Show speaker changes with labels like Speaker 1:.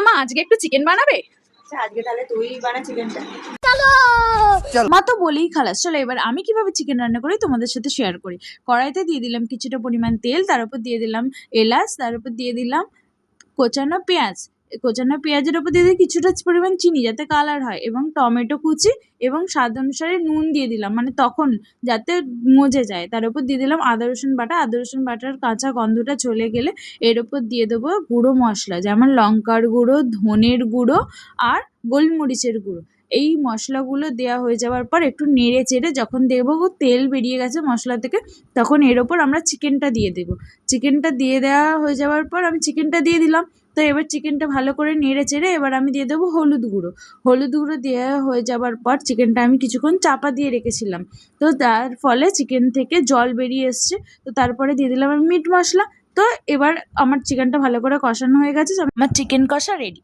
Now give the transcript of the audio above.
Speaker 1: মা আজকে একটু চিকেন বানাবে?
Speaker 2: আচ্ছা, আজকে তাহলে তুই বানা চিকেনটা।
Speaker 1: মা তো বলেই খালাস। চলো এবার আমি কিভাবে চিকেন রান্না করি তোমাদের সাথে শেয়ার করি। কড়াইতে দিয়ে দিলাম কিছুটা পরিমাণ তেল, তার উপর দিয়ে দিলাম এলাচ, তার উপর দিয়ে দিলাম কোচানো পেঁয়াজ। কোচানো পেঁয়াজের উপর দিয়ে দিই কিছুটা পরিমাণ চিনি যাতে কালার হয়, এবং টমেটো কুচি এবং স্বাদ অনুসারে নুন দিয়ে দিলাম, মানে তখন যাতে মজে যায়। তার উপর দিয়ে দিলাম আদা রসুন বাটা। আদা রসুন বাটার কাঁচা গন্ধটা চলে গেলে এর উপর দিয়ে দেবো গুঁড়ো মশলা, যেমন লঙ্কার গুঁড়ো, ধনের গুঁড়ো আর গোলমরিচের গুঁড়ো। এই মশলাগুলো দেওয়া হয়ে যাওয়ার পর একটু নেড়ে চেড়ে যখন দেখবো তেল বেরিয়ে গেছে মশলা থেকে, তখন এর ওপর আমরা চিকেনটা দিয়ে দেবো। চিকেনটা দিয়ে দেওয়া হয়ে যাওয়ার পর আমি চিকেনটা দিয়ে দিলাম। তো এবার চিকেনটা ভালো করে নেড়ে চেড়ে এবার আমি দিয়ে দেবো হলুদ গুঁড়ো। হলুদ গুঁড়ো দেওয়া হয়ে যাওয়ার পর চিকেনটা আমি কিছুক্ষণ চাপা দিয়ে রেখেছিলাম, তো তার ফলে চিকেন থেকে জল বেরিয়ে এসছে। তো তারপরে দিয়ে দিলাম আমি মিট মশলা। তো এবার আমার চিকেনটা ভালো করে কষানো হয়ে গেছে, আমার চিকেন কষা রেডি।